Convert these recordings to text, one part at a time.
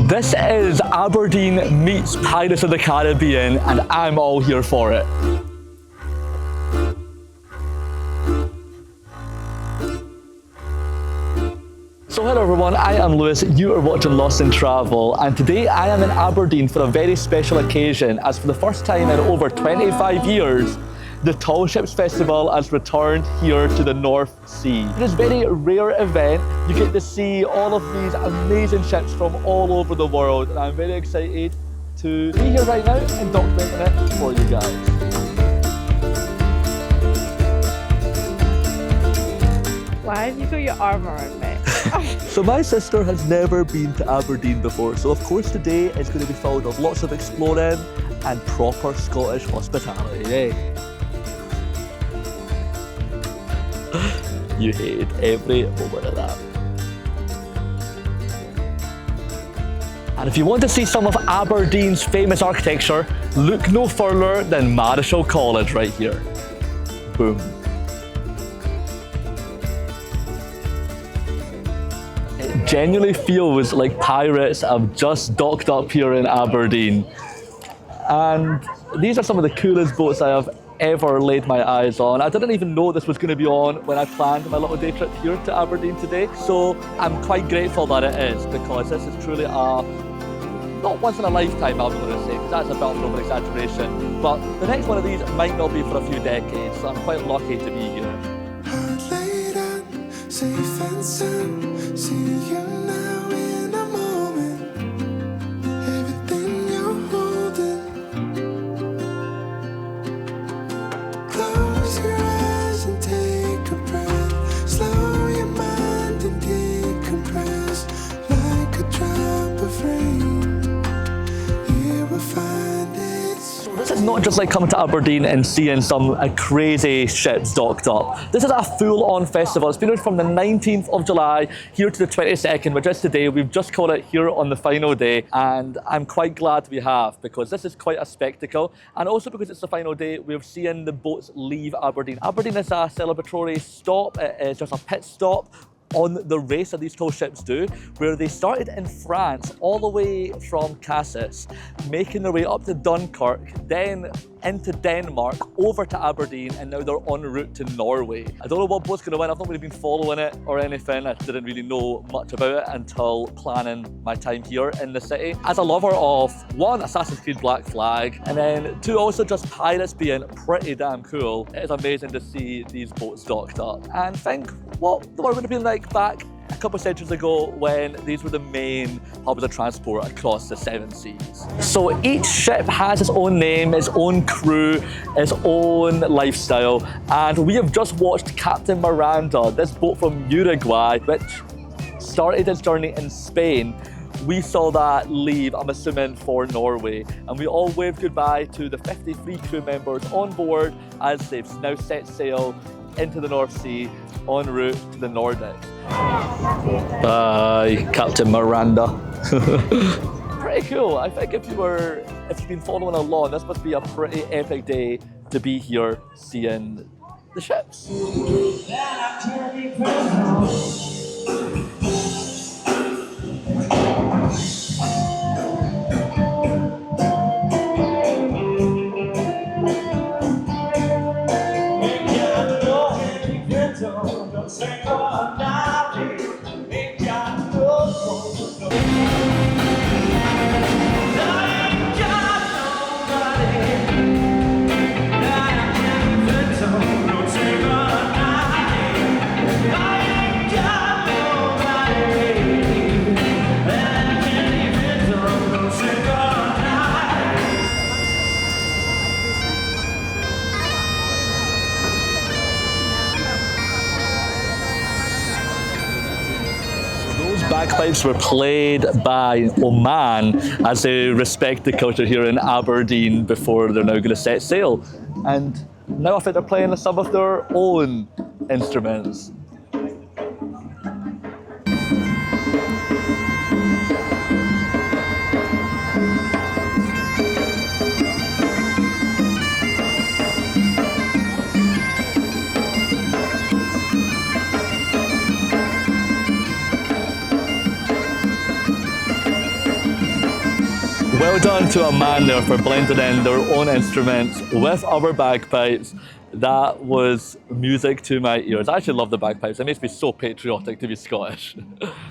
This is Aberdeen meets Pirates of the Caribbean, and I'm all here for it. So hello everyone, I am Lewis, you are watching Lost in Travel, and today I am in Aberdeen for a very special occasion, as for the first time in over 25 years, the Tall Ships Festival has returned here to the North Sea. It is a very rare event. You get to see all of these amazing ships from all over the world, and I'm very excited to be here right now and documenting it for you guys. Why have you got your arm around me? So my sister has never been to Aberdeen before, so of course today is going to be filled with lots of exploring and proper Scottish hospitality, eh? You hated every moment of that. And if you want to see some of Aberdeen's famous architecture, look no further than Marischal College right here. Boom. It genuinely feels like pirates have just docked up here in Aberdeen. And these are some of the coolest boats I have ever laid my eyes on. I didn't even know this was going to be on when I planned my little day trip here to Aberdeen today. So I'm quite grateful that it is, because this is truly a, not once in a lifetime I'm going to say, because that's a bit of an over exaggeration, but the next one of these might not be for a few decades, so I'm quite lucky to be here. Heart laid out, safe and sound, see you now in a moment, everything you're holding. Close your eyes and take a breath, slow your mind and decompress, like a drop of rain, here we'll find it. This is not just like coming to Aberdeen and seeing some crazy ships docked up. This is a full-on festival. It's been from the 19th of July here to the 22nd, which is today. We've just called it here on the final day, and I'm quite glad we have, because this is quite a spectacle, and also because it's the final day, we're seeing the boats leave Aberdeen. Aberdeen is a celebratory stop. It is just a pit stop on the race that these tall ships do, where they started in France all the way from Cassis, making their way up to Dunkirk, then into Denmark, over to Aberdeen, and now they're en route to Norway. I don't know what boat's going to win. I've not really been following it or anything. I didn't really know much about it until planning my time here in the city. As a lover of, one, Assassin's Creed Black Flag, and then two, also just pirates being pretty damn cool, it is amazing to see these boats docked up. And think what the world would have been like back a couple of centuries ago when these were the main hubs of transport across the seven seas. So each ship has its own name, its own crew, its own lifestyle, and we have just watched Captain Miranda, this boat from Uruguay, which started its journey in Spain. We saw that leave, I'm assuming, for Norway, and we all waved goodbye to the 53 crew members on board as they've now set sail into the North Sea en route to the Nordics. Bye, Captain Miranda. Pretty cool. I think if you've been following along, this must be a pretty epic day to be here seeing the ships. Bagpipes were played by Oman as they respect the culture here in Aberdeen before they're now going to set sail. And now I think they're playing some of their own instruments. Well done to a man there for blending in their own instruments with our bagpipes. That was music to my ears. I actually love the bagpipes. It makes me so patriotic to be Scottish.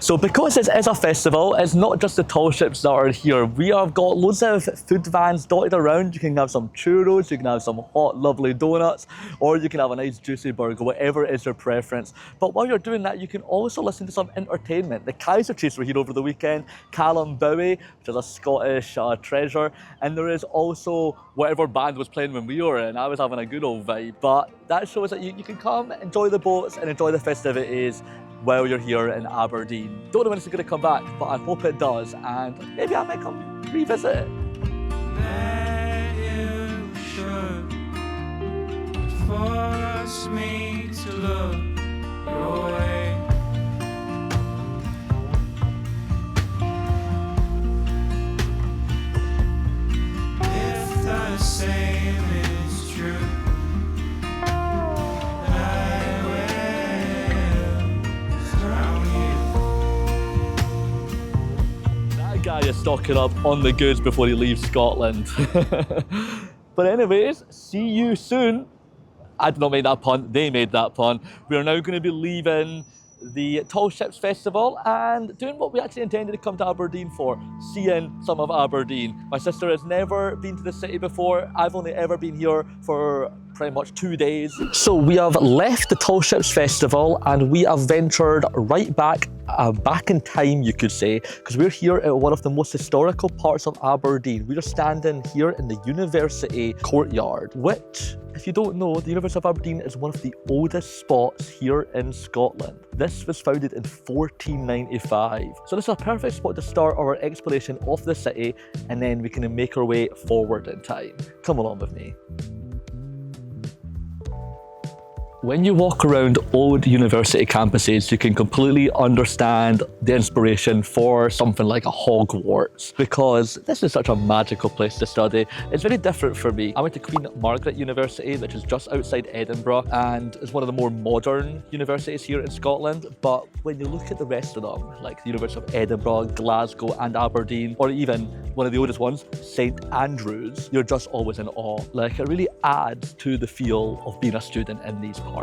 So because this is a festival, it's not just the tall ships that are here. We have got loads of food vans dotted around. You can have some churros, you can have some hot, lovely donuts, or you can have a nice juicy burger, whatever is your preference. But while you're doing that, you can also listen to some entertainment. The Kaiser Chiefs were here over the weekend, Callum Bowie, which is a Scottish treasure, and there is also whatever band was playing when we were in. I was having a good old vibe. But that shows that you can come, enjoy the boats and enjoy the festivities while you're here in Aberdeen. Don't know when it's going to come back, but I hope it does, and maybe I might come revisit it. That you should force me to look your way. If the same is true, Guy is stocking up on the goods before he leaves Scotland. But anyways, see you soon. I did not make that pun, they made that pun. We are now going to be leaving the Tall Ships Festival and doing what we actually intended to come to Aberdeen for, seeing some of Aberdeen. My sister has never been to the city before. I've only ever been here for pretty much 2 days. So we have left the Tall Ships Festival and we have ventured right back in time, you could say, because we're here at one of the most historical parts of Aberdeen. We are standing here in the University courtyard, which, if you don't know, the University of Aberdeen is one of the oldest spots here in Scotland. This was founded in 1495. So this is a perfect spot to start our exploration of the city, and then we can make our way forward in time. Come along with me. When you walk around old university campuses, you can completely understand the inspiration for something like a Hogwarts, because this is such a magical place to study. It's very different for me. I went to Queen Margaret University, which is just outside Edinburgh, and is one of the more modern universities here in Scotland. But when you look at the rest of them, like the University of Edinburgh, Glasgow and Aberdeen, or even one of the oldest ones, St Andrews, you're just always in awe. Like, it really adds to the feel of being a student in these parts.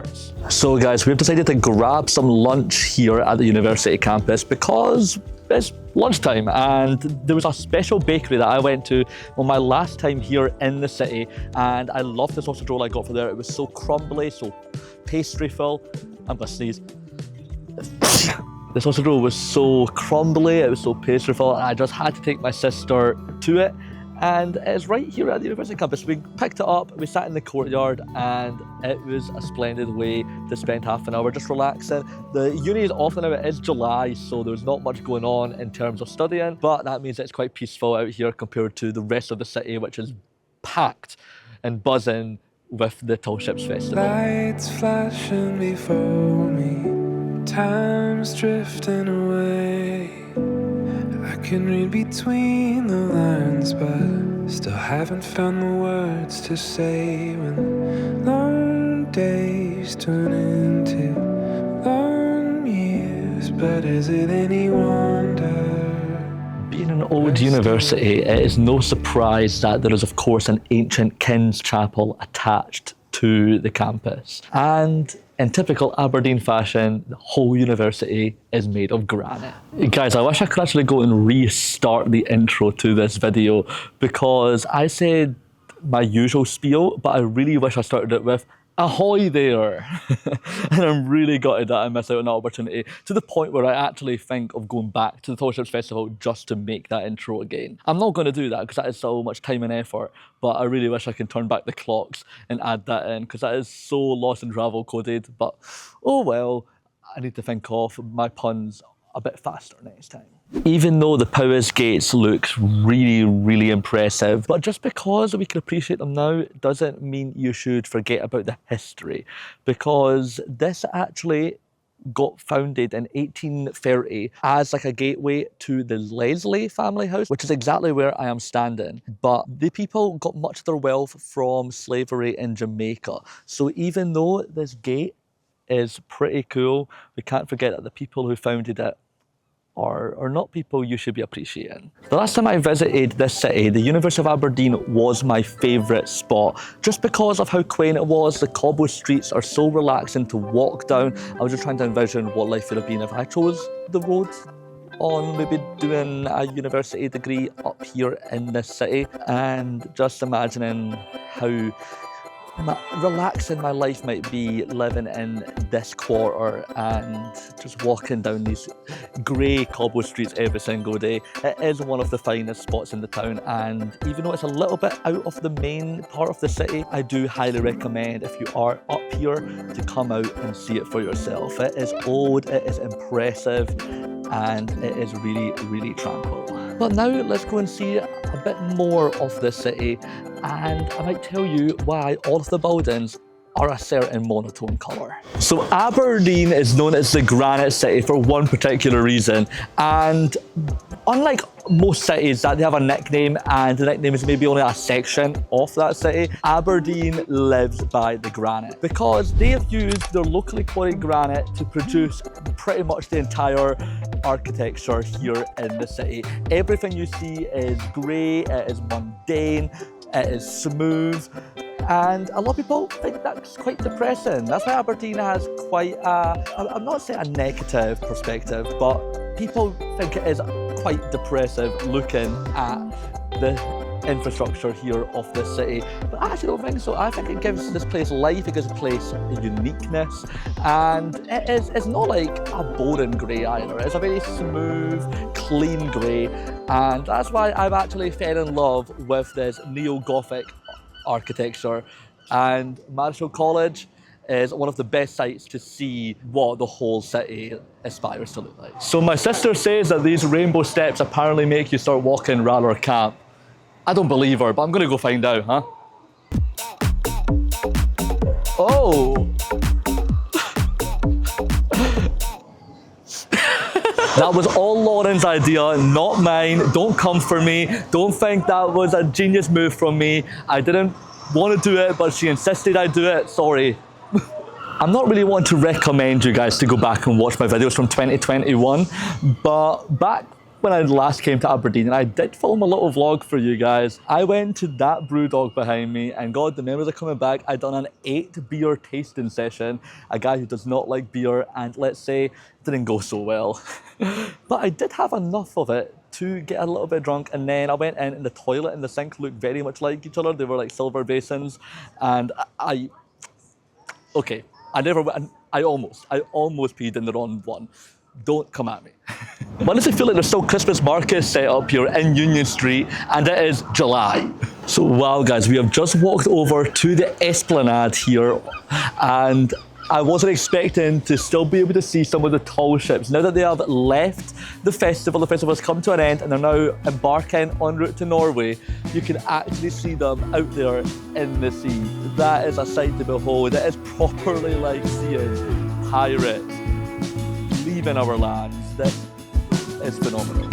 So guys, we've decided to grab some lunch here at the university campus because it's lunchtime, and there was a special bakery that I went to on my last time here in the city, and I loved the sausage roll I got from there. It was so crumbly, so pastry-ful. I'm gonna sneeze. The sausage roll was so crumbly, it was so pastry-full, and I just had to take my sister to it. And it's right here at the university campus. We picked it up, we sat in the courtyard, and it was a splendid way to spend half an hour just relaxing. The uni is off now, it is July, so there's not much going on in terms of studying, but that means it's quite peaceful out here compared to the rest of the city, which is packed and buzzing with the Tall Ships Festival. Lights flashing before me, time's drifting away. I can read between the lines, but still haven't found the words to say when long days turn into long years. But is it any wonder? Being an old university, it is no surprise that there is, of course, an ancient King's Chapel attached to the campus. And in typical Aberdeen fashion, the whole university is made of granite. Guys, I wish I could actually go and restart the intro to this video, because I said my usual spiel, but I really wish I started it with ahoy there. And I'm really gutted that I missed out on that opportunity, to the point where I actually think of going back to the Tall Ships Festival just to make that intro again. I'm not going to do that because that is so much time and effort, but I really wish I could turn back the clocks and add that in, because that is so lost and travel coded. But oh well, I need to think of my puns a bit faster next time. Even though the Powys Gates look really, really impressive, but just because we can appreciate them now doesn't mean you should forget about the history, because this actually got founded in 1830 as like a gateway to the Leslie family house, which is exactly where I am standing. But the people got much of their wealth from slavery in Jamaica. So even though this gate is pretty cool, we can't forget that the people who founded it or not people you should be appreciating. The last time I visited this city, the University of Aberdeen was my favourite spot, just because of how quaint it was. The cobble streets are so relaxing to walk down. I was just trying to envision what life would have been if I chose the roads on maybe doing a university degree up here in this city, and just imagining how relaxing my life might be living in this quarter and just walking down these grey cobble streets every single day. It is one of the finest spots in the town, and even though it's a little bit out of the main part of the city, I do highly recommend, if you are up here, to come out and see it for yourself. It is old, it is impressive, and it is really, really tranquil. But now let's go and see a bit more of the city, and I might tell you why all of the buildings are a certain monotone colour. So Aberdeen is known as the Granite City for one particular reason, and unlike most cities that they have a nickname and the nickname is maybe only a section of that city, Aberdeen lives by the granite, because they have used their locally quarried granite to produce pretty much the entire architecture here in the city. Everything you see is grey, it is mundane, it is smooth, and a lot of people think that's quite depressing. That's why Aberdeen has quite I'm not saying a negative perspective, but people think it is quite depressive looking at the infrastructure here of this city. But I actually don't think so. I think it gives this place life, it gives the place a uniqueness, and it's not like a boring grey either. It's a very smooth, clean grey, and that's why I've actually fell in love with this neo-Gothic architecture, and Marischal College is one of the best sites to see what the whole city aspires to look like. So my sister says that these rainbow steps apparently make you start walking rather camp. I don't believe her, but I'm gonna go find out, huh? Oh! That was all Lauren's idea, not mine. Don't come for me. Don't think that was a genius move from me. I didn't want to do it, but she insisted I do it. Sorry. I'm not really wanting to recommend you guys to go back and watch my videos from 2021, but back when I last came to Aberdeen, and I did film a little vlog for you guys, I went to that brewdog behind me, and God, the memories are coming back. I done an 8 beer tasting session, a guy who does not like beer, and let's say, didn't go so well. But I did have enough of it to get a little bit drunk, and then I went in and the toilet and the sink looked very much like each other. They were like silver basins, and I almost peed in the wrong one. Don't come at me. But honestly, I feel like there's still Christmas markets set up here in Union Street, and it is July. So wow guys, we have just walked over to the Esplanade here, and I wasn't expecting to still be able to see some of the tall ships. Now that they have left the festival has come to an end and they're now embarking en route to Norway, you can actually see them out there in the sea. That is a sight to behold. It is properly like seeing pirates leaving our lands. This is phenomenal.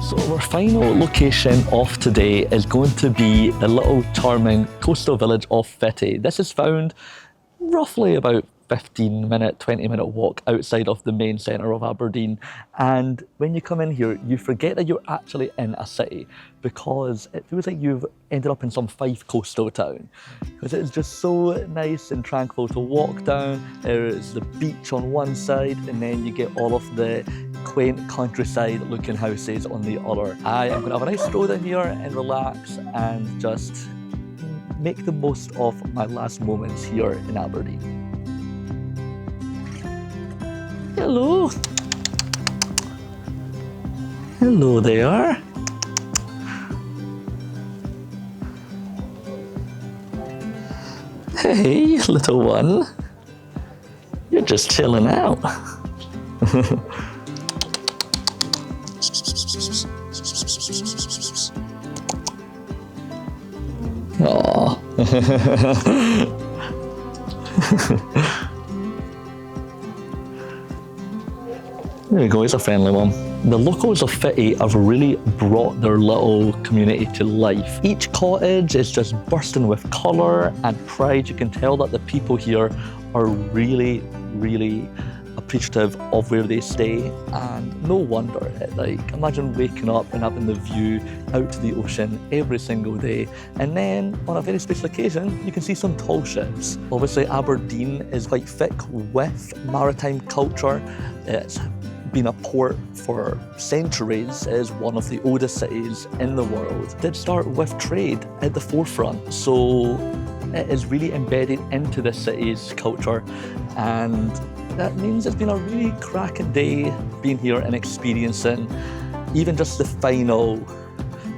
So our final location of today is going to be the little charming coastal village of Founty. This is found roughly about 15-minute, 20-minute walk outside of the main centre of Aberdeen. And when you come in here, you forget that you're actually in a city, because it feels like you've ended up in some Fife coastal town. Because it's just so nice and tranquil to walk down. There's the beach on one side, and then you get all of the quaint countryside looking houses on the other. I am going to have a nice stroll down here and relax and just make the most of my last moments here in Aberdeen. Hello. Hello there. Hey, little one. You're just chilling out. Aww. There we go, it's a friendly one. The locals of Footdee have really brought their little community to life. Each cottage is just bursting with colour and pride. You can tell that the people here are really, really appreciative of where they stay, and no wonder. Like, imagine waking up and having the view out to the ocean every single day, and then on a very special occasion you can see some tall ships. Obviously Aberdeen is quite thick with maritime culture. It's been a port for centuries. It is one of the oldest cities in the world. It did start with trade at the forefront, so it is really embedded into the city's culture, and that means it's been a really cracking day being here and experiencing even just the final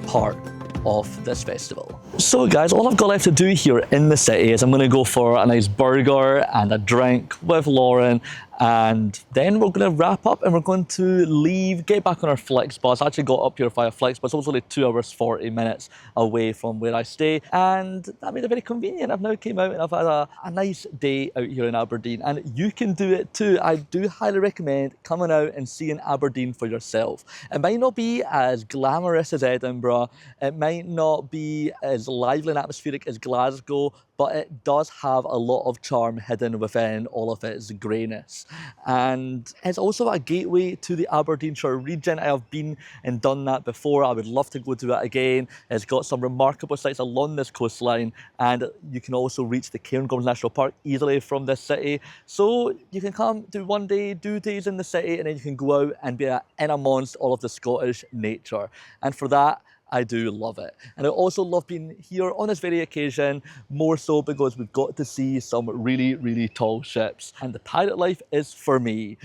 part of this festival. So guys, all I've got left to do here in the city is I'm going to go for a nice burger and a drink with Lauren, and then we're going to wrap up and we're going to leave, get back on our Flixbus. I actually got up here via Flixbus. It was only 2 hours 40 minutes away from where I stay, and that made it very convenient. I've now came out and I've had a nice day out here in Aberdeen, and you can do it too. I do highly recommend coming out and seeing Aberdeen for yourself. It might not be as glamorous as Edinburgh, it might not be as lively and atmospheric as Glasgow, but it does have a lot of charm hidden within all of its greyness. And it's also a gateway to the Aberdeenshire region. I have been and done that before. I would love to go do it again. It's got some remarkable sites along this coastline, and you can also reach the Cairngorms National Park easily from this city. So you can come do 1 day, 2 days in the city, and then you can go out and be in amongst all of the Scottish nature. And for that, I do love it. And I also love being here on this very occasion, more so because we've got to see some really, really tall ships. And the pirate life is for me,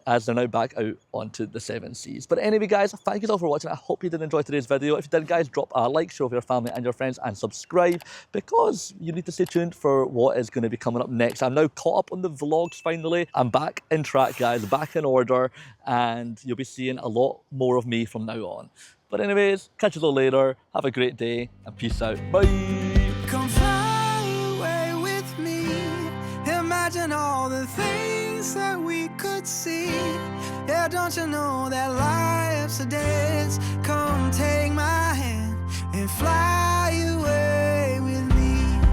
as they're now back out onto the seven seas. But anyway guys, thank you all for watching. I hope you did enjoy today's video. If you did guys, drop a like, share with your family and your friends, and subscribe, because you need to stay tuned for what is going to be coming up next. I'm now caught up on the vlogs finally. I'm back in track guys, back in order, and you'll be seeing a lot more of me from now on. But anyways, catch you all later. Have a great day and peace out. Bye. Come fly away with me. Imagine all the things that we could see. Yeah, don't you know that life's a dance? Come take my hand and fly away.